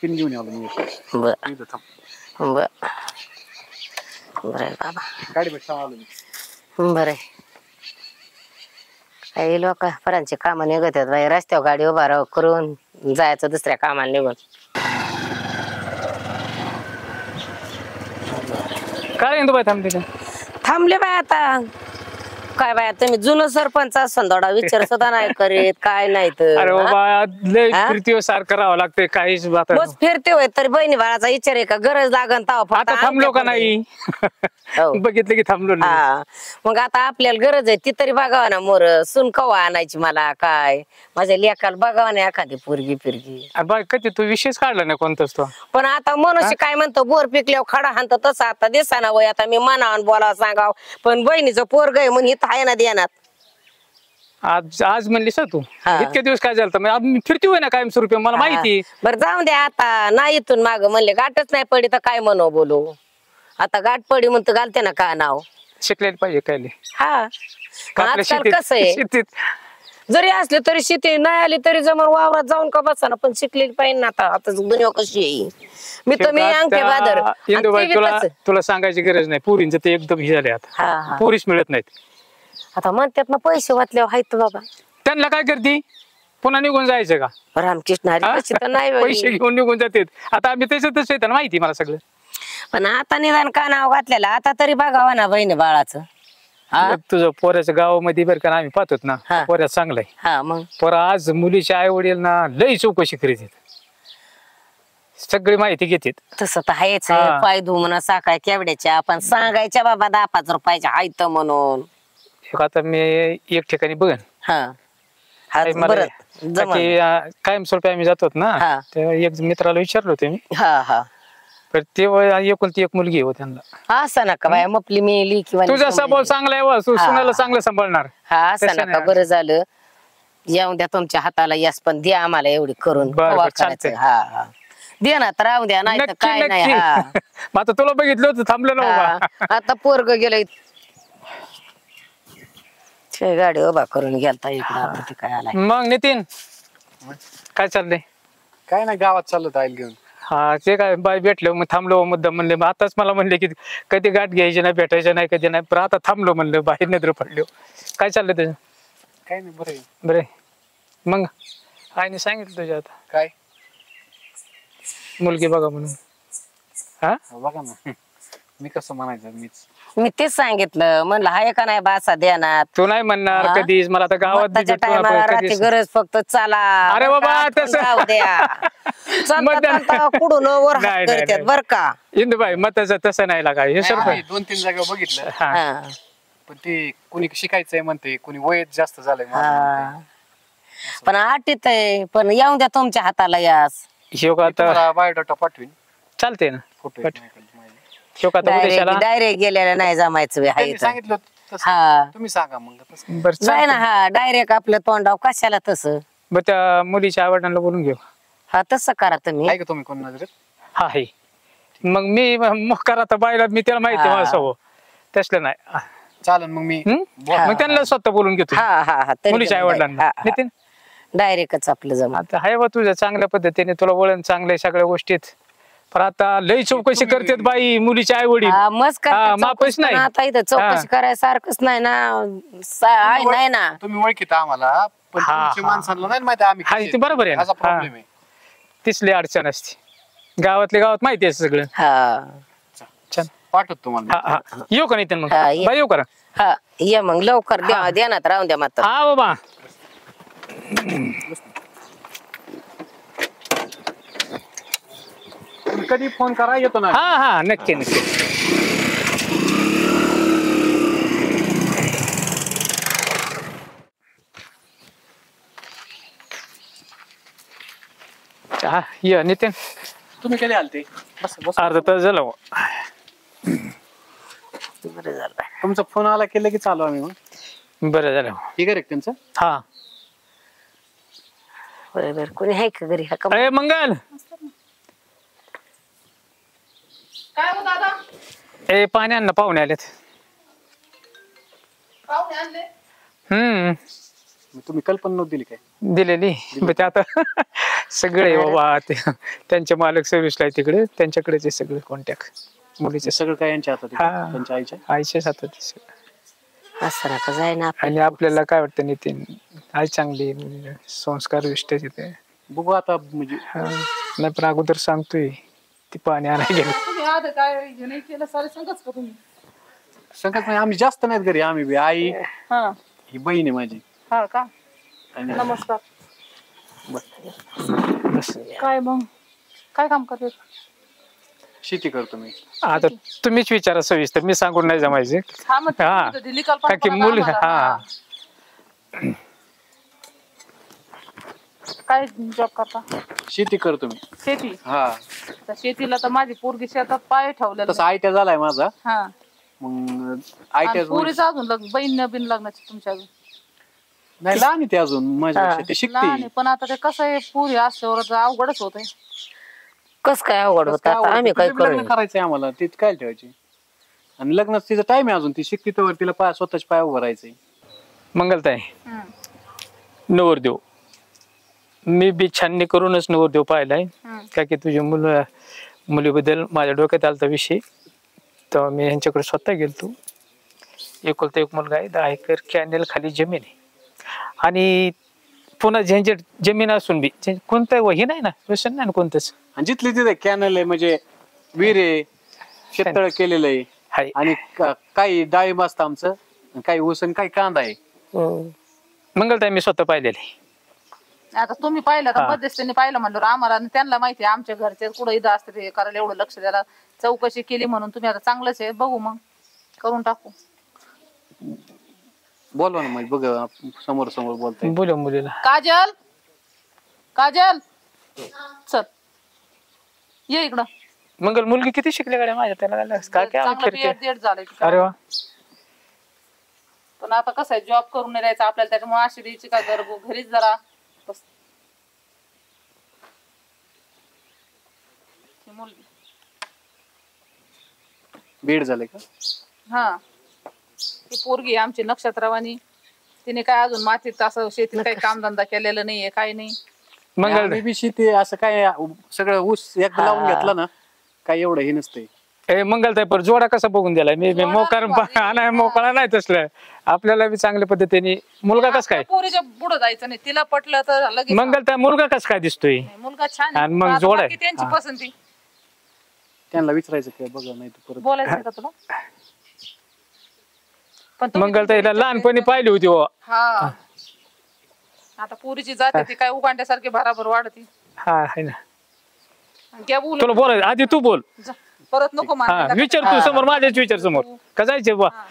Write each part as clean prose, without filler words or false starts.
Pin घेऊन आलो मी. बर बर बर बाबा गाडी भेटता आलो मी. बर काही लोक फरांची कामं निघत आहेत बाई रस्त्यावर गाडी उभा राहू करून जायचं दुसऱ्या कामाला निघून काय इंदू बाई थांबते थांबले बाय आता काय बाय तुम्ही जुनं सरपंच असन थोडा विचार सुद्धा नाही करीत काय नाही तर अरे बाबा लय फिरतीवर सारखं राहावं लागतंय काहीच बात बस फिरते होय तरी बहिणी बाळाचा विचार आहे का गरज लागन ताव आता थांबलो का नाही बघितलं की थांबलो नाही. हा मग आता आपल्याला गरज आहे ती तरी बघावा ना मोर सुन कवा आणायची मला काय माझ्या लेकाला बघावा ना एखादी पोरगी फिरगी बाई कधी तू विशेष काढला नाही कोणताच तो पण आता मनुष्य काय म्हणतो बोर पिकल्यावर खडा हाणत तसं आता दिसाना वय आता मी मनावर बोलावं सांगाव पण बहिणीचं पोरग आहे म्हणून इथं आहे ना देण्यात आज आज म्हणलीस तू हा. इतके दिवस काय झालं मी फिरती होय ना कायमस्वरूपी मला माहिती. बरं जाऊ द्या आता नाही इथून माग म्हणले गाठच नाही पडी तर काय म्हणू बोलू आता गाठ पडी म्हणतो घालते ना का नाव शिकलेली पाहिजे काय हा आजकाल कसं आहे शेतीत जरी असले तरी शेती नाही आली तरी जमर वावरात जाऊन का बसा ना पण शिकलेली पाहिजे ना आता दुनिया कशी आहे मी अंगठे बादर इंदूबाई तुला सांगायची गरज नाही पुरींचं ते एकदम हे झाले आता पुरीच मिळत नाहीत आता म्हणतात ना पैसे वाचल्यावर आहेत बाबा त्यांना काय करते पुन्हा निघून जायचं का रामकृष्ण हरी पैसे तर नाही पैसे घेऊन निघून जातात आता आम्ही त्याच्यातच येतात माहिती मला सगळं पण आता निदान का नाव घातलेलं आता तरी बघावा ना बहिणी बाळाचं तुझं पोऱ्याच्या गावामध्ये बरं का आम्ही पाहतोत ना पोऱ्या चांगलाय हा मग पोरा आज मुलीच्या आई वडील ना लई चौकशी करीत सगळी माहिती घेतात तसं तर आहेच पाय धुमन साकाय केवड्याच्या आपण सांगायच्या बाबा 10-5 रुपयाच्या आहेत म्हणून आता मी एक ठिकाणी बघन कायमस्वरूपी आम्ही जातो ना एक मित्राला विचारलं होतं मी तेव्हा एकुलती एक मुलगी हो त्यांना असं नका बाय मपली मिली किंवा तुझा स्वभाव चांगला आहे सुनाला चांगलं सांभाळणार हा असं नका बरं झालं येऊन द्या तुमच्या हाताला यस पण द्या आम्हाला एवढी करून हा दे ना तर राहू द्या नाही तर काय नाही आता तुला बघितलं होतं थांबलं ना आता पोरग गेलं गाडी उभा करून गेलता इकडे काय आला मग नितीन काय चाललंय काय नाही गावात चाललो आईल घेऊन हा ते काय बाय भेटलो मग थांबलो मुद्दा म्हणले मग आताच मला म्हणले की कधी गाठ घ्यायची नाही भेटायचं नाही कधी नाही पण आता थांबलो म्हणलं बाहेर नजर पडलो काय चाललंय त्याचं काय नाही बरं बरे मग आईने सांगितलं तुझ्या आता काय मुलगी बघा म्हणून हा बघा ना मी कसं म्हणायचं मी तेच सांगितलं म्हणलं हाय का नाही बासा देणार तू नाही म्हणणार कधीच मला आता गावात गरज फक्त चला अरे बाबा तसं कुठून वर करतात बर का इंदूबाई मग तसं नाही लागा हे सर 2-3 जागा बघितलं पण ते कोणी शिकायचंय म्हणते कोणी वय जास्त झालंय पण आटीत आहे पण येऊन द्या तुमच्या हाताला यास आता बायोडाटा पाठवीन चालते ना फोटो डायरेक्ट गेलेला नाही जमायचं सांगितलं तुम्ही सांगा मग जाय ना हा डायरेक्ट आपलं तोंडाव कशाला तसं मग त्या मुलीच्या आवडण्याला बोलून घेऊ हा तसं करा तुम्ही तुम्ही कोण नजरेत हा आहे मग मी मग करा तर बायला मी त्याला माहिती आहे माझं तसलं नाही चालेल मग मी मग त्यांना स्वतः बोलून घेतो मुलीच्या आई वडिलांना नितीन डायरेक्टच आपलं जमा आता हाय बा तुझ्या चांगल्या पद्धतीने तुला वळण चांगलं सगळ्या गोष्टीत पण आता लई चौकशी करतात बाई मुलीच्या आई वडील मापच नाही आता इथं चौकशी करायसारखंच नाही ना नाही ना तुम्ही ओळखीत आम्हाला माणसांना नाही माहिती आम्ही ते बरोबर आहे तिसली अडचण असते गावातल्या गावात माहिती आहे सगळं छान पाठवतो तुम्हाला येऊ का नाही मग बाई येऊ करा हा ये मग लवकर द्या ना राहून द्या मात्र हा बाबा कधी फोन करा येतो ना हा नक्की नक्की ये नितीन तुम्ही कधी आलते अर्धा तास झालं तुमचा फोन आला केलं की चालू आम्ही मग बरं झालं ठीक आहे त्यांचं हा बरोबर कोणी आहे का घरी अरे मंगल काय हो दादा ए पाण्यानं पाहुणे आलेत मग तुम्ही कल्पना नव्हती दिली काय? दिलेली मग ते आता सगळे बाबा ते त्यांचे मालक सर्व्हिसला आहे तिकडे, त्यांच्याकडेच आहे सगळे कॉन्टॅक्ट मुलीचे. सगळं काय यांच्या हातात आहे का? त्यांच्या आईच्या? आईच्याच हातात आहे सगळं. असं नका जाय ना आणि आपल्याला काय वाटतं नितीन, आई चांगली म्हणजे संस्कार विष्ट तिथे. बघू आता म्हणजे नाही पण अगोदर सांगतोय ती पाणी आणायला गेलं. तुम्ही आधी काय हे नाही केलं सारे सांगच का तुम्ही? संकट नाही, आम्ही जास्त नाहीत घरी, आम्ही बी आई हा ही बहीण आहे माझी. हा का? आणि नमस्कार. बस. काय मग काय काम करते? शेती करतो मी. आता तुम्हीच विचारा सविस्तर, मी सांगून नाही जमायचे. हा मग हा. तुम्ही दिली कल्पना का की कोणाला मूल आम्हाला? हा काय जॉब करता? शेती करतो मी. शेती. हा तर शेतीला तर माझी पोरगी शेतात पाय ठेवलेला तसं आयट्या झालाय माझा. हा. मग आणि आयट्या पोरीचं अजून लग्न बहीण बिन लग्नाची तुमच्या अजून नाही, लहान आहे ते अजून माझ्यापेक्षा, ते लहान आहे, शिकते. पण आता ते कसं आहे पुरी असल्यावर अवघडच होतंय. कस काय अवघड होत आता आम्ही काय तिचं बी लग्न करू? करायचंय आम्हाला, ती काय ठेवायची. आणि लग्नात तिचा टाइम आहे अजून, ती शिकते तर तिला स्वतःच्या पाय उभं राहायचंय. मंगलताई नवरदेव मी बी छाननी करूनच नवरदेव पाहिलाय. का की तुझ्या मुलीबद्दल माझ्या डोक्यात आलता विषय, तर मी यांच्याकडे स्वतः गेलतो. एकुलता एक मुलगा आहे, 10 एकर कॅनेल खाली जमीन आहे. आणि पुन्हा झंझट जमीन असून बी कोणतं हे नाही ना, व्यसन नाही ना कोणतंच. आणि जिथली तिथे कॅनल आहे, म्हणजे विहीर आहे, शेततळ केलेलं आहे. हाय. आणि काही डाळिंब असतं आमचं, काही ऊस आणि काही कांदा आहे. मंगलताई मी स्वतः पाहिलेले. आता तुम्ही पाहिलं तर मध्यस्थांनी पाहिलं म्हणलं आम्हाला, आणि त्यांना माहिती आहे आमच्या घरचे कुठं इथं असते ते करायला एवढं लक्ष द्यायला, चौकशी केली म्हणून तुम्ही आता चांगलंच आहे, बघू मग करून टाकू. बोलवा ना मग, बघ समोर समोर बोलताय. बोलू मुलीला. काजल, काजल चल ये इकडं. मंगल मुलगी किती शिकली गाड्या माझ्या, त्याला काय काय चांगलं फिरते. B.Ed झालंय अरे वा. पण आता कसं आहे जॉब करून नाही द्यायचं आपल्याला, त्याच्यामुळे अशी द्यायची का घरीच जरा बस. ही मुलगी बीड झाले का? हा ती पोरगी आमची नक्षत्रवाणी, तिने काय अजून मातीत असं शेतीत काही कामधंदा केलेला नाहीये, काही नाही. मंगल आम्ही बी शेती असं काय सगळं ऊस एकदा लावून घेतला ना, काय एवढं हे नसतंय. ए मंगलताई पर जोडा कसा बघून दिलाय मी जोडा मोकार नाही, मोकळा नाही तसलं. आपल्याला बी चांगल्या पद्धतीने मुलगा कस काय पोरीच्या पुढे जायचं नाही, तिला पटलं तर लगेच. मंगलताई मुलगा कस काय दिसतोय? नाही, मुलगा छान आणि मग आहे. जोड आहे. बाकी त्यांची पसंती त्यांना विचारायचं काय, बघा नाही तर परत. बोलायचं का तुला? पण तुम्ही मंगलताईला लहानपणी पाहिली होती हो. हा आता पोरीची जाते ती काय उगांड्यासारखी भराभर वाढती. हा आहे ना. घ्या बोलून. तुला बोलायचं आधी तू बोल. जा. परत नको हा मारायला. विचार तू समोर, माझ्याच विचार समोर का जायचे बा. हा,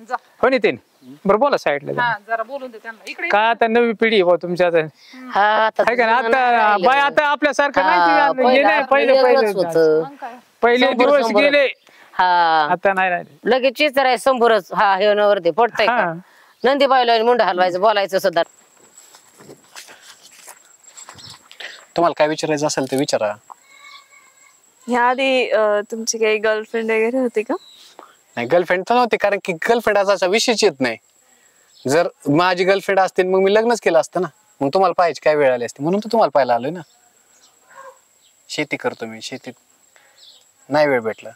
जा. हो नितीन बरं बोला साईडला. हा जरा बोलून दे त्यांना इकडे. का आता नवी पिढी बा तुमच्या आता हा आता आहे का ना. आता बाय आता आपल्यासारखं हा, नाही ते, हे पहिलं नाही आपलं पहिले वेगळंच पहिले होतं. मग काय पहिले शंभर दिवस शंभर. गेले, हा आता नाही राहिले. लगेच चिचराय संभूरच. हा हे नवरते पडतंय का? हा. नंदी बायला मुंड हलवायचं, बोलायचं सुद्धा. तुम्हाला काय विचारायचं असेल ते विचारा. ह्या आधी तुमची काही गर्लफ्रेंड वगैरे होती का? नाही गर्लफ्रेंड तर नव्हती, कारण की गर्लफ्रेंड असा विषयच येत नाही. जर माझी गर्लफ्रेंड असते मग मी लग्नच केलं असतं ना. मग तुम्हाला पाहायची काय वेळ आली असते, म्हणून तर तुम्हाला पाहायला आलोय ना. शेती करतो मी, शेतीत नाही वेळ भेटला.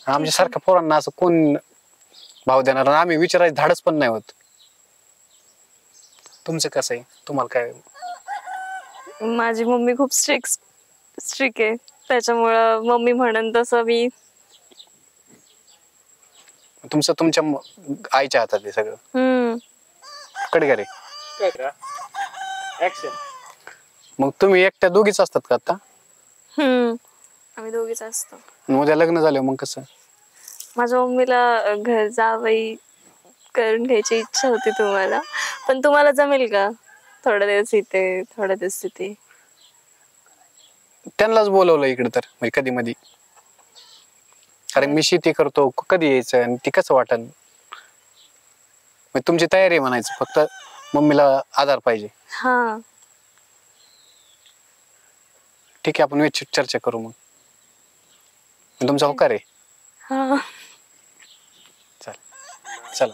आमच्या सारख्या पोरांना असं कोण भाव देणार, आम्ही विचारायचं धाडच पण नाही होत. तुमचं कसं आहे, तुम्हाला काय? माझी मम्मी खूप स्ट्रिक आहे, त्याच्यामुळं मम्मी म्हणन तसं मी. तुमचं तुमच्या आईच्या हातात आहे सगळं. कडे घरी मग तुम्ही एकट्या दोघीच असतात का आता? आम्ही दोघीच असतो. उद्या लग्न झालं मग कसं? माझ्या मम्मीला घर जावई करून घ्यायची इच्छा होती तुम्हाला, पण तुम्हाला जमेल का थोडा दिवस इथे थोडा दिवस तिथे? त्यांनाच बोलवलं इकडे तर, म्हणजे कधी मधी. कारण मी शेती करतो, कधी यायचं आणि ती कसं वाटन. तुमची तयारी आहे म्हणायचं, फक्त मम्मीला आधार पाहिजे. हा ठीक आहे, आपण व्यवस्थित चर्चा करू मग. तुमचा होकार आहे. हा चल चला.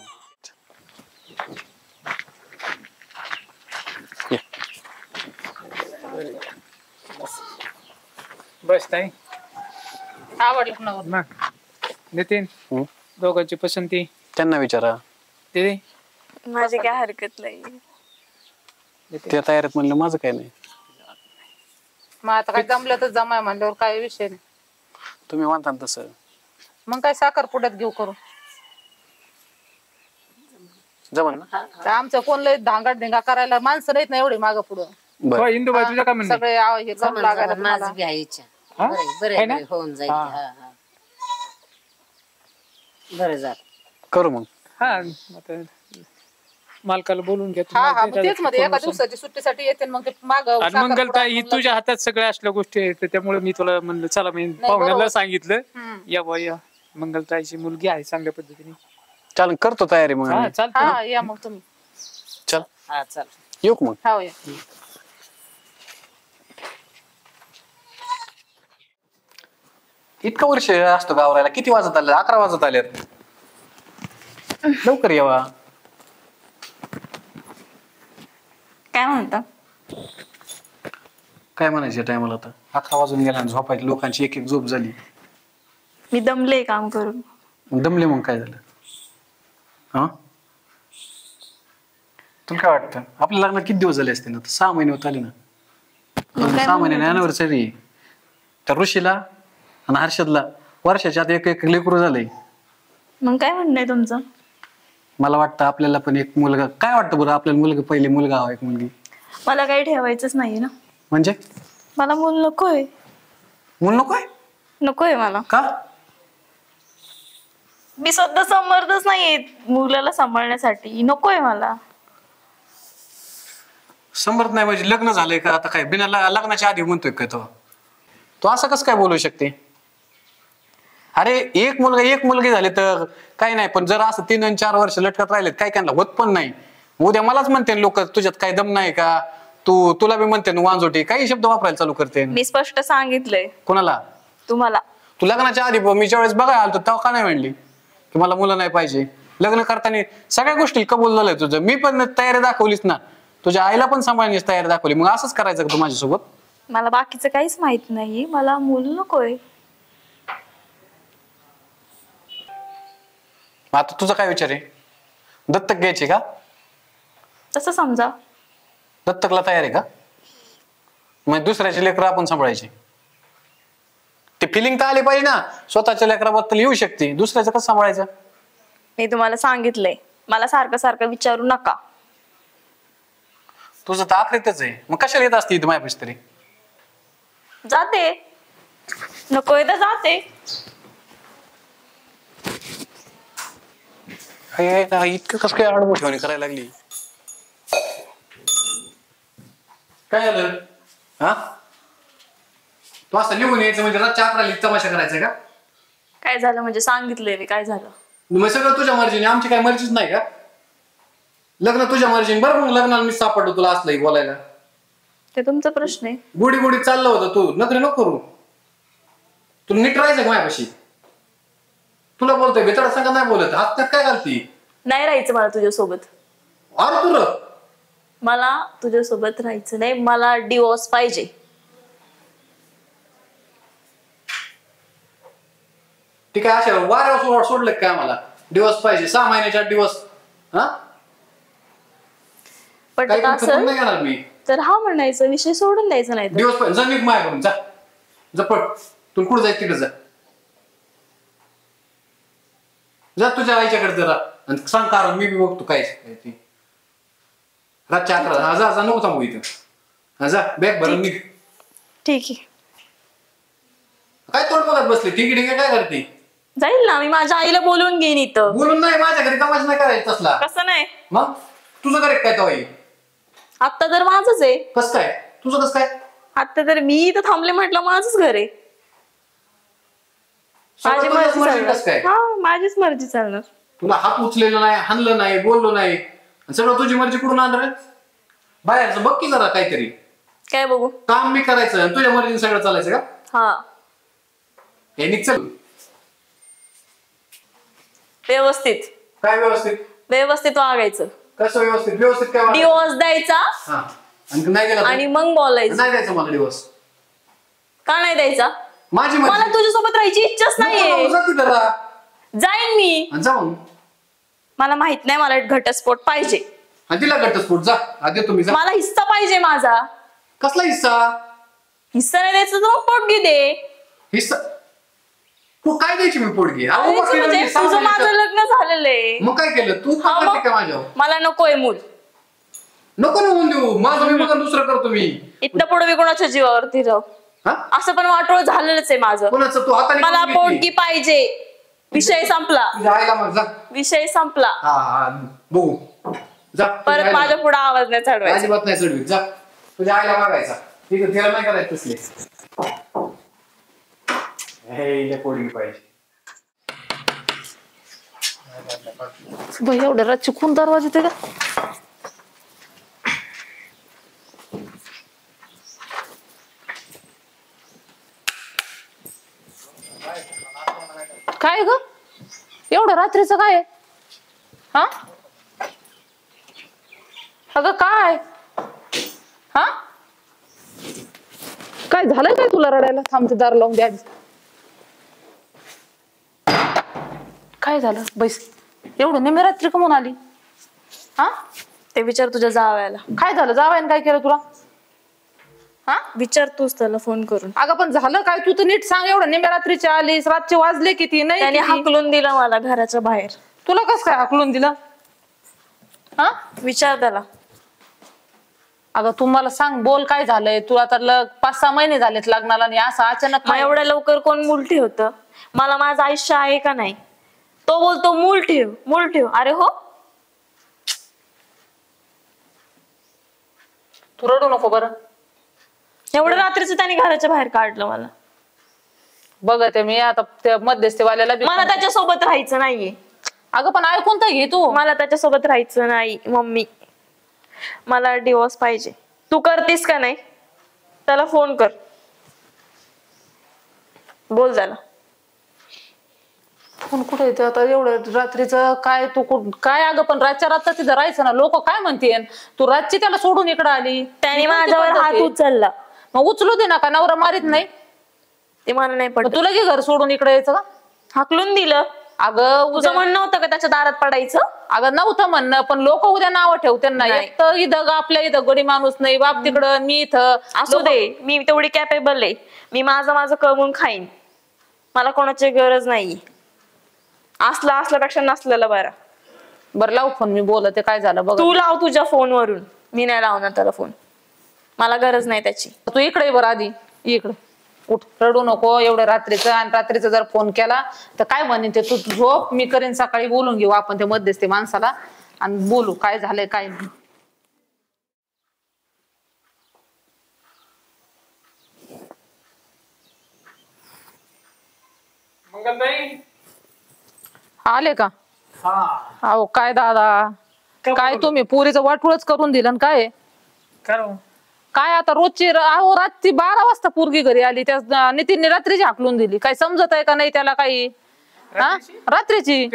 ताई आवडलं नवर मग नितीन हं? दोघांची पसंती त्यांना विचारा, ते माझी काय हरकत नाही. ते तयार आहेत म्हणलं माझं काय नाही. मग आता काय जमलं तर जमाय म्हणल्यावर काय विषय नाही. तुम्ही म्हणता ना तसं. मग काय साखरपुड्यात घेऊ करून. जमन ना. तर आमचं कोण लय धांगाट धिंगा करायला माणसं नाहीत ना एवढे मागं पुढं. बरं इंदुबाई तुझं काय म्हणणं आहे? सगळे हे करू लागायला तुम्हाला. माझी बी आहे इच्छा. हा? बरं आहे ना? बरं होऊन जाईल. हा हा बरं झालं. करू मग. हा आता मालकाला बोलून घेतो. हा हा मग तेच मध्ये एका दिवसाची सुट्टीसाठी येते मग ते माग आणि मंगलता ही तुझ्या हातात सगळ्या असल्या गोष्टी आहेत त्यामुळे मी तुला म्हणलं चला मी पाहुण्याला बरोबर. सांगितलं या बा या मंगलताईची मुलगी आहे चांगल्या पद्धतीने. चालेल करतो तयारी मग हा आम्ही. चालतं हा या मग तुम्ही. चल हा चल. येऊ का मग. हा या. इतकं वर्ष असतो गावरायला. किती वाजत आले? 11 वाजत आलेत. लवकर यावा. काय म्हणता? काय म्हणायचं टायमाला आता 11 वाजून गेला आणि झोपायची लोकांची एक एक झोप झाली. मी दमले काम करून. मग दमले मग काय झालं? हा तुला काय वाटतं आपल्या लग्नात किती दिवस झाले असते ना? 6 महिने होत आले ना. 6 महिन्याने अॅनिव्हर्सरी. त्या ऋषीला आणि हर्षदला वर्षाच्या आत एक एक लेकरू झालंय. मग काय म्हणणं आहे तुमचं? मला वाटतं आपल्याला पण एक मुलगा. काय वाटतं बरं आपल्याला मुलगा पहिले मुलगा हवा एक मुलगी? मला काही ठेवायचंच नाहीये ना. म्हणजे मला मूल नकोय. मुल नकोय? नकोय मला. का? मी स्वतः समर्थच नाहीये मुलाला सांभाळण्यासाठी. नकोय मला. समर्थ नाही म्हणजे लग्न झालंय का? आता काय बिना लग्नाच्या आधी म्हणतोय का तो? तो असं कसं काय बोलू शकते? अरे एक मुलगा एक मुलगी झाली तर काही नाही, पण जर असं 3 आणि 4 वर्ष लटकत राहिलेत काय त्यांना होत पण नाही. उद्या मलाच म्हणते लोक तुझ्यात काय दम नाही का? तुला बी म्हणते वांजोटी काही शब्द वापरायला चालू करते. मी स्पष्ट सांगितलंय. कोणाला? तुम्हाला. तू लग्नाच्या आधी मी ज्यावेळेस बघायला आलो तेव्हा का नाही म्हणली की मला मुलं नाही पाहिजे? लग्न करताना सगळ्या गोष्टी कबूल झालंय तुझं. मी पण तयारी दाखवलीच ना. तुझ्या आईला पण सांभाळण्याची तयारी दाखवली. मग असंच करायचं का तू माझ्यासोबत? मला बाकीचं काहीच माहित नाही. मला मूल नकोय. आता तुझा काय विचार आहे? दत्तक घ्यायची का? तसं समजा. दत्तकला तयार आहे का? मग दुसऱ्याचे लेकरं आपण सांभाळायचे. ते फिलिंग तर आली पाहिजे ना. स्वतःच्या लेकराबद्दल येऊ शकते, दुसऱ्याचं कसं सांभाळायचं? मी तुम्हाला सांगितलंय मला सारखं सारखं विचारू नका. तुझं तर आखरीतच आहे. मग कशाला येत असते इथं माझ्यापाशी तरी? जाते. नकोय तर जाते. इतकं कसं काय आडमोठेवाणी करायला लागली? काय झालं? हा तू असं निघून यायचं म्हणजे रातच्या 11ला तमाशा करायचा का? काय झालं म्हणजे सांगितलंय मी काय झालं. मग सगळं तुझ्या मर्जीने. आमची काय मर्जीच नाही का? लग्न तुझ्या मर्जीने. बरं मग लग्नाला मी सापडलो तुला असलंही बोलायला. ते तुमचा प्रश्न आहे. गुडी गुडी चाललं होतं. तू नखरे नको करू. तुला नीट राहायचं का माझ्यापाशी? तुला बोलतोय बेताडा संग नाही बोलत. हात काय घालती? नाही राहायचं मला तुझ्यासोबत. अरे तुला मला तुझ्यासोबत राहायचं नाही. मला डिवोर्स पाहिजे. ठीक आहे. अशा वाऱ्यावर सोडलं काय आम्हाला? दिवस पाहिजे 6 महिन्याच्या दिवस. हा पण काही असं नाही येणार मी. तर हा म्हणायचा विषय सोडून द्यायचा नाही तर. दिवस पाहिजे. जा निघ माझ्याकडून. जा जपट. तुला कुठं जायचं तिकडे जा. जा तुझ्या आईच्याकडे जरा आणि सांग कारण मी बी बघतो काय ती. रातच्या 11 हा जा नको थांबू इथं. हा जा बॅग भरून निघ. ठीक आहे. काय तोड बघत बसली? ठीक आहे काय करते? जाईल ना. मी माझ्या आईला बोलून घेईन इथं. बोलून नाही माझ्या घरी तमाशा नाही करायचा तसला. कसं नाही? मग तुझं करे काय तो? आता तर माझंच आहे. कस काय तुझं? कस काय? आता तर मी इथं थांबले म्हटलं माझंच घर आहे. माझी मर्जी कस काय? चालणार. हा माझीच मर्जी चालणार. तुला हात उचलेलं नाही, हाणलं नाही, बोललो नाही, सगळं तुझी मर्जी कुठून आणणार? बाहेरचं बघ की जरा काहीतरी. काय बघू? काम मी करायचं आणि तुझ्या मर्जीने सगळं चालायचं का? हा हे निघ चल. व्यवस्थित. काय व्यवस्थित? व्यवस्थित वागायचं. कसं व्यवस्थित? व्यवस्थित काय वागायचं? डिवोर्स द्यायचा हा आणि नाही दिला तर? आणि मग बोलायचं. नाही द्यायचं मला दिवस. का नाही द्यायचा? माझी मला तुझ्यासोबत राहायची इच्छाच नाहीये. जाईन मी. जाऊन मला माहित नाही, मला एक घटस्फोट पाहिजे. तिला घटस्फोट जा आधी तुम्ही जा. मला हिस्सा पाहिजे माझा. कसला हिस्सा? हिस्सा नाही द्यायचा तर मग पोटगी दे. हिस्सा तू काय द्यायची मी पोटगी? म्हणजे तुझं माझं लग्न झालेलं आहे. मग काय केलं तू? हा, मग काय माझ्यावर? मला नकोय मूल. नको ना होऊन देऊ. माझं मी बघा दुसरं करतो मी. इथनं पुढे मी कोणाच्या जीवावरती राहू? असं पण वाटोळ झालेलंच आहे माझं. कोणाचं? तू हाताने मला करून घेतली. पोटगी पाहिजे. विषय संपला. जायला मग जा. विषय संपला. हा बघू जा. परत माझ्या पुढे आवाज नाही चढवायचा. अजिबात नाही चढवी. जा तुझ्या आईला मागायचा. ठीक आहे, तिला नाही करायचं तसले. हे पोटगी पाहिजे. एवढ्या रातची कोण दरवाजा ते का? काय ग एवढं रात्रीचं काय आहे? हा अगं काय? हा काय झालंय काय तुला रडायला? थांबते दार लावून द्या. काय झालं? बैस. एवढं नेहमी रात्री कमून आली? हा ते विचार तुझ्या जावयाला. काय झालं? जावायन काय केलं तुला? हा विचार तूच त्याला फोन करून. अगं पण झालं काय? तू तर नीट सांग. एवढं नेहमी रात्रीची आलीस, रातचे वाजले किती? नाही त्याने हाकलून दिलं मला घराच्या बाहेर. तुला कस काय हाकलून दिलं? हा विचार त्याला. अगं तू मला सांग, बोल काय झालंय? तुला तर 5-6 महिने झालेत लग्नाला आणि असं अचानक मग एवढ्या लवकर कोण मूल ठेवतं? मला माझं आयुष्य आहे का नाही? तो बोलतो मूल ठेव, मूल ठेव. अरे हो, तू रडू नको बरं. एवढं रात्रीचं त्याने घराच्या बाहेर काढलं मला. बघते मी आता त्या मध्यस्थीवाल्याला बी. मला त्याच्यासोबत राहायचं नाहीये. अगं पण ऐकून तर घे तू. मला त्याच्यासोबत राहायचं नाही मम्मी. मला डिवोर्स पाहिजे. तू करतेस का नाही? त्याला फोन कर, बोल त्याला. फोन कुठे येते आता एवढं रात्रीचं? काय तू काय? अगं पण रातच्या रात्र तिथं राहायचं ना. लोक काय म्हणतील? तू रातची त्याला सोडून इकडे आली. त्याने माझ्यावर हात उचलला. मग उचलू दे ना. का नवरा मारित नाही? ते मला नाही पडत. तुला की घर सोडून इकडे यायचं का? हाकलून दिलं. अगं तुझं म्हणणं होतं का त्याच्या दारात पडायचं? अगं नव्हतं म्हणणं, पण लोक उद्या नाव ठेवते ना. नाही. एक तर इथं आपल्या इथं गडी माणूस नाही, बाप तिकडं, मी इथं. असू दे, मी तेवढी कॅपेबल आहे. मी माझं कमवून खाईन. मला कोणाची गरज नाही. असल्यापेक्षा नसलेलं बरं. बरं लाव फोन, मी बोलते. काय झालं बघ. तू लाव तुझ्या फोनवरून. मी नाही लावणार त्याला फोन. मला गरज नाही त्याची. तू इकडे ये बरं आधी. इकडे उठ, रडू नको एवढं रात्रीचं. आणि रात्रीचं जर फोन केला तर काय म्हणेन ते? तू झोप, मी करेन. सकाळी बोलून घेऊ आपण ते मध्यस्थी माणसाला आणि बोलू काय झालंय काय नाही. आले का? अहो काय दादा, काय तुम्ही पुरीचं वाटूळच करून दिलं काय? काय आता रोजची अहो रात्री 12 वाजता पोरगी घरी आली. त्या नितीनने रात्रीची हाकलून दिली. काय समजत आहे का नाही त्याला काही? रात्रीची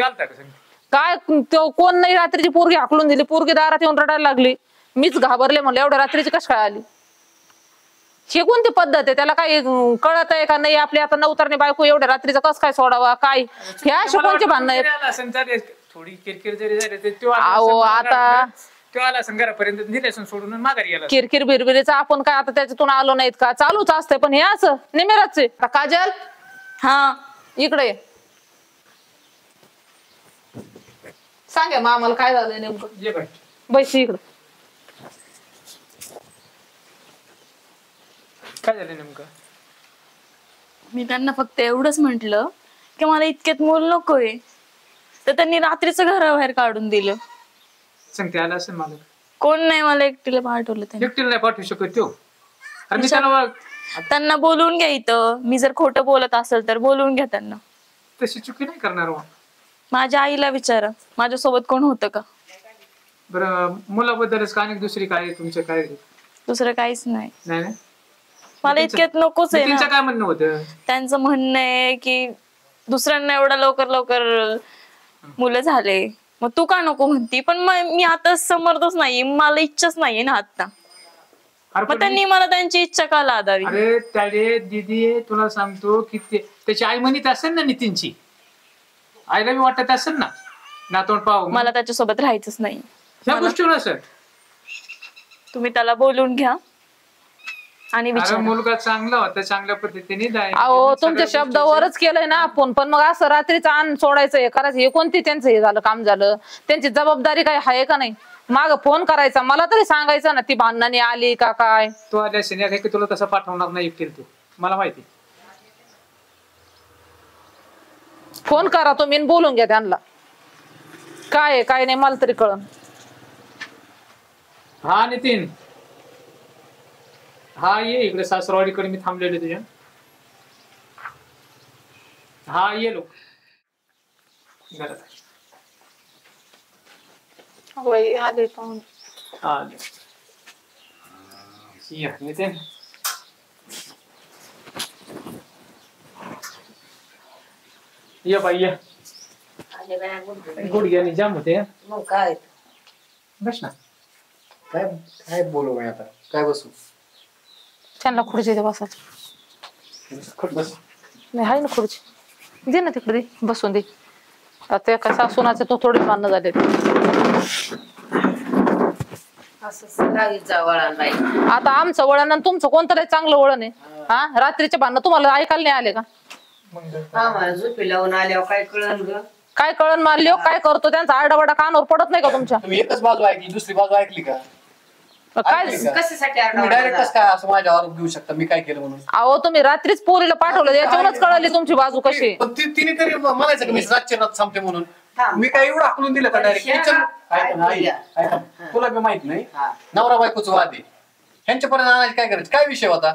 काय? तो कोण नाही, रात्रीची पोरगी हाकलून दिली. पोरगी दारात येऊन रडायला लागली. मीच घाबरले, म्हणलं एवढ्या रात्रीची कशी काय आली? ही कोणती पद्धत आहे? त्याला काही कळत आहे का नाही? आपली आता नवतरणी बायको एवढ्या रात्रीचं कस काय सोडावा? काय हे अशी कोणची भांडणं आहेत? थोडी किरकिर जरी झाली अहो आता घरापर्यंत सोडून माघारी गेला. किरकिर बिरबिरीचं आपण काय आता त्याच्यातून आलो नाहीत का? चालूच असतंय. पण हे असं निमेराचे. काजल हा इकडे सांगे मग आम्हाला काय झालंय नेमकं. बैस इकडं. काय झालं नेमकं? मी त्यांना फक्त एवढंच म्हंटल की मला इतक्यात मूल नकोय. तर त्यांनी रात्रीचं घराबाहेर काढून दिलं. सांगते आला असेल मला. कोण नाही, मला एकटीला पाठवलं त्यांनी. एकटीला नाही पाठवू शकत तो. त्यांना बोलवून घ्या इथं. मी जर खोटं बोलत असेल तर बोलवून घ्या त्यांना. तशी चुकी नाही करणार. माझ्या आईला विचारा माझ्यासोबत कोण होतं का. बरं मुलाबद्दलच का आणि दुसरी काय तुमचं काय? दुसरं काहीच नाही. नाही मला इतक्यात नकोच आहे ना. काय म्हणणं होतं? त्यांचं म्हणणं आहे की दुसऱ्यांना एवढा लवकर मुलं झाले, मग तू का नको म्हणती? पण मी आता समर्थच नाही. मला इच्छाच नाहीये ना आता. मग त्यांनी मला त्यांची इच्छा का लादावी? अरे त्याले दीदी तुला सांगतो की त्याची आई म्हणत असेल ना नितीनची, आईला बी वाटत असेल ना नातवंड पाहू. मला त्याच्यासोबत राहायचंच नाही. ह्या गोष्टीवर सर तुम्ही त्याला बोलून घ्या आणि विचारा. मुलगा चांगला होता, चांगल्या पद्धतीने अहो तुमच्या शब्दावरच केलंय ना आपण, पण मग असं रात्रीचं अन्न सोडायचं हे करायचं, हे कोणती त्यांचं हे झालं काम झालं? त्यांची जबाबदारी काय आहे का नाही? माग फोन करायचा, मला तरी सांगायचं ना ती भांडणाने आली का काय. तो आल्या की तुला तसं पाठवणार नाही एकटील, तू मला माहिती. फोन करा तुम्ही आणि बोलून घ्या त्यांना, काय आहे काय नाही मला तरी कळन. हा नितीन, हा ये इकडे सासरवाडीकडे, मी थांबलेलो तुझ्या. हा ये लोक घरात आले पाहून. नितीन ये बाई ये. गुडघ्याने जाम होते. मग काय बस ना. काय काय बोलू मी आता, काय बसू? त्यांना खुर्ची दे बसायची. बस. नाही आहे ना खुर्ची, दे ना तिकडे, दे बसून दे. आता एका सासूनाचे तो थोडे भांडणं झाले. आता आमचं वळण आणि तुमचं कोणतरी चांगलं वळण आहे. हा रात्रीचे भांडणं तुम्हाला ऐकायला नाही आले का? झोपी लावून आल्यावर काय कळण ग? काय कळण मारली हो, काय करतो त्यांचा आरडावाडा कानावर पडत नाही का तुमच्या? तुम्ही एकच बाजू ऐकली, दुसरी बाजू ऐकली का? काय कशासाठी डायरेक्ट कसं काय असं माझ्या आरोप घेऊ शकता मी काय केलं म्हणून? अहो तुम्ही रात्रीच पोरीला पाठवलं, याच्यावरच कळली तुमची बाजू कशी. पण तिने तरी म्हणायचं का मी रातची रात थांबते म्हणून? मी काय एवढं हाकलून दिलं का डायरेक्ट? तुला बी माहित नाही, नवरा बायकोचं वाद आहे, ह्यांच्यापर्यंत आणायचं काय करायचं? काय विषय होता?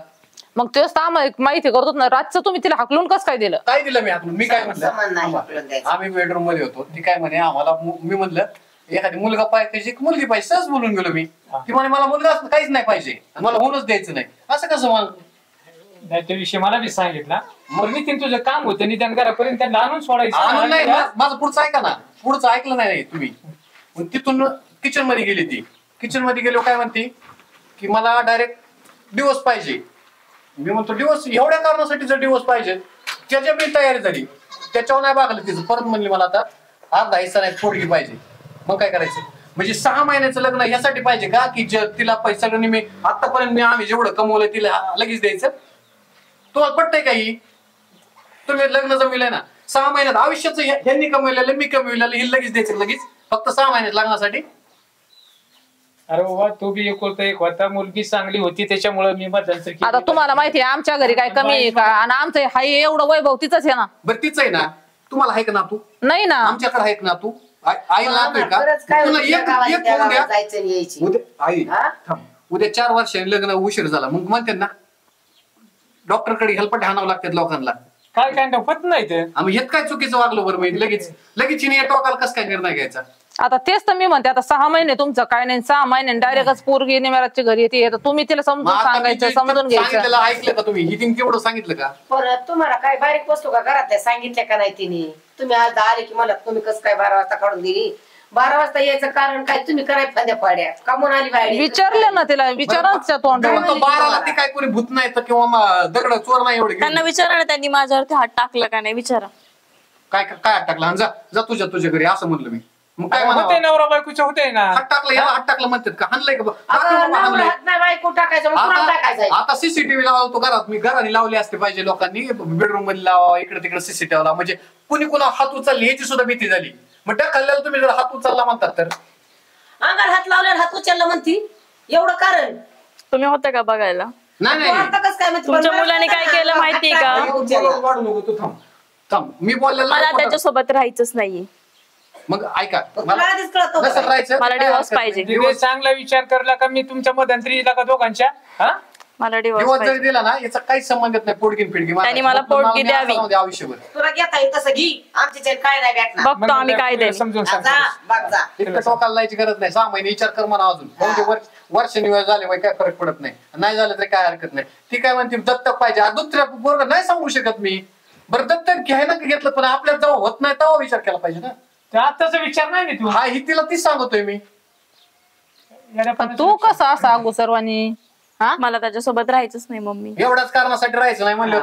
मग तेच तर आम्हाला माहिती करतो ना. रातचं तुम्ही तिला हाकलून कसं काय दिलं? काय दिलं मी हाकलून? मी काय म्हणलं, आम्ही बेडरूम मध्ये होतो, ती काय म्हणे आम्हाला, मी म्हणलं एखादी मुलगा पाहिजे, मुलगी पाहिजे, सहज बोलून गेलो मी. ती म्हणे मला मुलगा काहीच नाही पाहिजे, मला होऊनच द्यायचं नाही. असं कसं मग? नाही तो विषय मला बी सांगितला. मग नितीन तुझं काम होतं निदान घरापर्यंत त्यांना आणून सोडायचं. आणून नाही, माझं पुढचं ऐका ना, पुढचं ऐकलं नाही तुम्ही. मग तिथून किचन मध्ये गेली, ती किचन मध्ये गेलो काय म्हणते की मला डायरेक्ट डिवोर्स पाहिजे. मी म्हणतो डिवोर्स एवढ्या कारणासाठी जर डिवोर्स पाहिजे, त्याच्या मी तयारी झाली, त्याच्यावर नाही बघायला तिचं. परत म्हणली मला आता अर्धा हिस्सा नाही पोटगी पाहिजे. मग काय करायचं? म्हणजे 6 महिन्याचं लग्न यासाठी पाहिजे का की तिला पैसा सगळं मी आतापर्यंत आम्ही जेवढं कमवलं तिला लगेच द्यायचं? तुम्हाला पटतंय काही? तुम्ही लग्न जमविलंय ना, 6 महिन्यात आयुष्याचं ह्यांनी कमवलेलं मी कमविलेलं हे लगेच द्यायचं, लगेच फक्त 6 महिन्यात लग्नासाठी? अरे बाबा तू बी एकुलता एक होता, मुलगी चांगली होती त्याच्यामुळे मी मध्यंतरी केली. आता तुम्हाला माहिती आहे आमच्या घरी काय कमी आहे का? आणि आमचं हाय एवढं वैभव तिचंच आहे ना. बरं तीच आहे ना, तुम्हाला आहे का ना? तू नाही ना, आमच्याकडे आहे ना? तू आई नातोय का? तुला एक होऊन द्या. आई थांब. उद्या 4 वर्षांनी लग्न उशीर झाला मग म्हणते ना डॉक्टरकडे हेल्पट आणावं लागतात लोकांना. काय काय होत नाही ते. आम्ही हेच काय चुकीचं वागलो बरं मी लगेच टोकाला कसं काय निर्णय घ्यायचा? आता तेच तर मी म्हणते, आता 6 महिने तुमचं काय नाही, 6 महिने डायरेक्टच पोरगी निमेराची घरी येते. तुम्ही तिला समजून सांगायचं, समजून घ्यायचं. सांगितलं ऐकलं का तुम्ही? हिने केवढं सांगितलं का? परत तुम्हाला काय बारीक वस्तू का घरात सांगितल्या का नाही तिने? तुम्ही आज आले की मला तुम्ही कसं काय 12 वाजता काढून दिली? 12 वाजता यायचं कारण काय? तुम्ही करायला फांद्या पाड्या कामून आली बाहेर? विचारलं ना तिला, विचारांच्या तोंड. 12ला ती काय कोणी भूत नाही तर किंवा दगड चोर नाही एवढे त्यांना विचारा ना, त्यांनी माझ्यावरती हात टाकला का नाही विचारा. काय काय टाकला? जा तुझ्या घरी असं म्हणलं मी. मग काय होते नवरा बायकोच्या होते ना. हात टाकलं, याला हात टाकलं म्हणतात का? हाणलंय का? आता सीसीटीव्ही लावतो घरात, मी घराने लावले असते पाहिजे लोकांनी, बेडरूम मध्ये लावा, इकडे तिकडे सीसीटीव्ही लावा, म्हणजे कुणी कुणा हात उचलली याची सुद्धा भीती झाली. मग ढकलल्याला तुम्ही जर हात उचलला म्हणतात तर अंगाला हात लावल्यावर हात उचलला म्हणती, एवढं कारण? तुम्ही होते का बघायला? नाही तुमच्या मुलाने काय केलं माहितीये का? वाढू नको तू, थांब. मी बोललेलं मला त्याच्यासोबत राहायचंच नाहीये. मग ऐका, मला आधीच कळतं. नसेल राहायचं मला डिवोर्स पाहिजे. दिवस चांगला विचार करला का मी तुमच्या मध्यंतरी का दोघांच्या? मला डिवोर्स दिवस जरी पाहिजे. दिला ना याचा काहीच संबंध नाही. पोटगीन पिडगी त्यांनी मला पोटगी द्यावी. आयुष्यभर तुला घेता येईल तसं घे, आमच्या काय नाही भेटणार. बघतो आम्ही काय द्यायचं. समजून सांग. जा बघ जा. इतकं टोकाला जायची गरज नाही. 6 महिने विचार कर म्हणा अजून. वर्षानुवर्ष झाले मग काय फरक पडत नाही. नाही झालं तरी काय हरकत नाही. ती काय म्हणते दत्तक पाहिजे. दुसऱ्या बरोबर नाही सांगू शकत मी. बरं दत्तक घ्यायला घेतलं पण आपल्याला जेव्हा होत नाही तेव्हा विचार केला पाहिजे ना. आताचा विचार नाही तू. हा ही तिला तीच सांगतोय मी. तू कसा असा अगो सर्वांनी हा मला त्याच्यासोबत राहायचंच नाही मम्मी. एवढ्याच कारणासाठी राहायचं नाही म्हणलं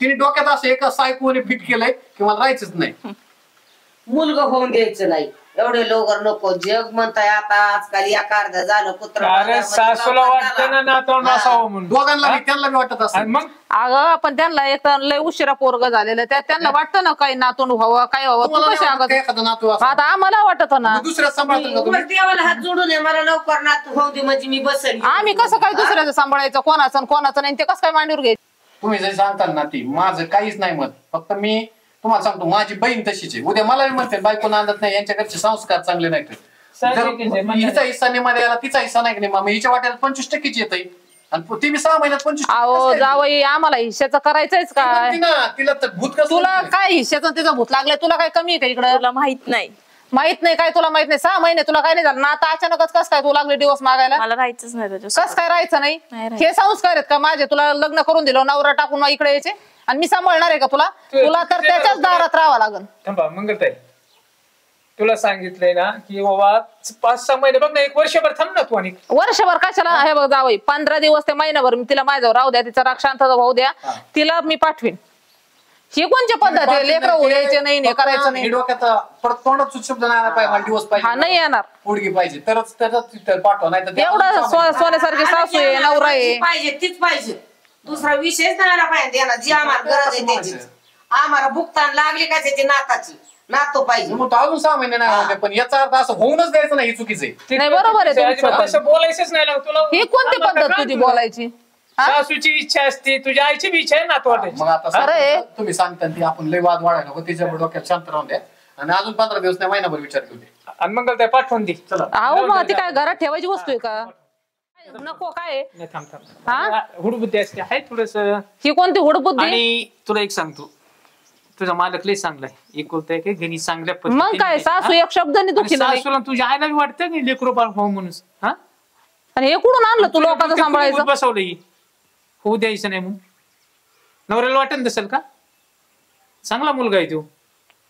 तिने डोक्यात असं एक सायकोने फिट केलंय की मला राहायचंच नाही. मुलगा होऊन द्यायचं नाही एवढे लवकर नको. जग म्हणताय आता आजकाल या कार्ड झालं कुत्र अरे सासूला वाटतं ना नातवंड असावं म्हणून. दोघांना बी त्यांना बी वाटत असं. आणि मग अगं पण त्यांना एक तर लय उशिरा पोरग झालेलं त्यांना वाटतं ना काही नातून व्हावं काय व्हावं. तू कशी अगं एखादा नातू असं आता आम्हाला वाटत ना दुसऱ्या सांभाळतात का तुम्ही? देवाला हात जोडून ये मला लवकर नातू होऊ दे म्हणजे मी बसेल. आम्ही कसं काय दुसऱ्याचं सांभाळायचं कोणाचं आणि कोणाचं नाही ते कसं काय मांडीवर घ्यायचं. तुम्ही जरी सांगताल ना ती माझं काहीच नाही मत. फक्त मी तुम्हाला सांगतो माझी बहीण तशीच आहे. उद्या मला म्हणते बायको नांदत नाही यांच्या घरचे संस्कार चांगले नाहीत. हिचा हिस्सा निमा द्यायला तिचा हिस्सा नाही की नाही हिच्या वाट्याला 25% येत आणि ती मी 6 महिन्यात 25% अहो जावई आम्हाला हिश्श्याचं करायचंच काय. तिला तर भूत कसं तुला काय हिश्श्याचं तिचा भूत लागलाय तुला काय कमी आहे का इकडं. तुला माहित नाही. माहित नाही काय तुला माहित नाही 6 महिने तुला काय नाही झालं ना आता अचानकच कस काय तू लागले दिवस मागायला. मला राहायचंच नाही त्याच्यासोबत. कस काय राहायचं नाही नाही राहायचं. हे संस्कार आहेत का माझे. तुला लग्न करून दिलं नवरा टाकून इकडे यायचे आणि मी सांभाळणार आहे का तुला. तुला तर त्याच्याच दारात राहावं लागल. थांबा मंगलताई तुला सांगितलंय ना की बाबा 5-6 महिने बघ ना 1 वर्षभर थांब ना तू. आणि वर्षभर कशाला हे बघ जावई 15 दिवस ते महिनाभर मी तिला माझ्यावर राहू द्या तिचा राग शांत भाऊ द्या तिला मी पाठवीन. ही कोणची पद्धत आहे लेकरं होऊ द्यायचे नाही हे करायचं नाही. डोक्यात परत तोंडात सुशब्द नाही पाहिजे मला दिवस हा नाही पाहिजे येणार उडगी पाहिजे तरच पाठवा नाही तर एवढं सोन्यासारखी सासू आहे नवरा आहे. पाहिजे तीच पाहिजे दुसरा विषयच नाही आला पाहिजे त्यांना जी आम्हाला गरज आहे त्याची. आम्हाला भुगतान लागली का त्याची नाताची नातो पाहिजे. मग तो अजून 6 महिने नाही होते पण याचा अर्थ असं होऊनच द्यायचं नाही हे चुकीचं आहे. नाही बरोबर आहे तुमचं. तसं बोलायचंच नाही ना तुला. ही कोणती पद्धत तुझी बोलायची. सासूची इच्छा असते तुझ्या आईची बी इच्छा आहे ना वाटायची. मग आता अरे. तुम्ही सांगता ती आपण लय वाद वाढायला नको तिच्या डोक्यात शांत राहून द्या आणि अजून 15 दिवस नाही महिनाभर विचार करू दे. आणि मंगलताई पाठवून दे. चला अहो मग ती काय घरात ठेवायची वस्तू आहे का. नको काय नाही थांब हा? थांब हुडबुद्धी असते आहे थोडस. ही कोणती हुडबुद्धी. आणि तुला एक सांगतो तुझा मालक लय चांगला आहे एकुलता एक घरी चांगल्या मग काय सासू एक शब्दाने दुखी नाही. सासूला तुझ्या आईला बी वाटतं की लेकरो बाळ हो म्हणून. हा आणि हे कुठून आणलं तू लोकांचं सांभाळायचं. बसवलं होऊ द्यायचं नाही म्हणून. नवऱ्याला वाटत नसेल का चांगला मुलगा आहे तो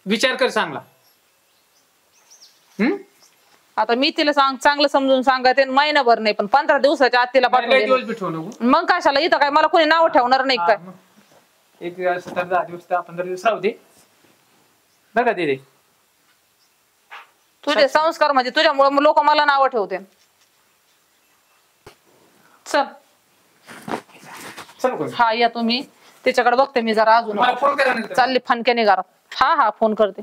विचार कर चांगला. आता मी तिला चांगलं समजून सांगते महिनाभर नाही पण 15 दिवसाच्या आत तिला दिवस पाठवून बी ठेवू नको. मग कशाला इथं काय मला कोणी नाव ठेवणार नाही काय. मग 1 दिवस 10 दिवस 15 दिवस राहू दे बघा दे तुझे संस्कार म्हणजे तुझ्यामुळे लोक मला नाव ठेवते. चल चल कोण. हा या तुम्ही तिच्याकडे बघते मी जरा अजून मला फोन करा नंतर. चालली फणक्याने घरात. हा फोन करते.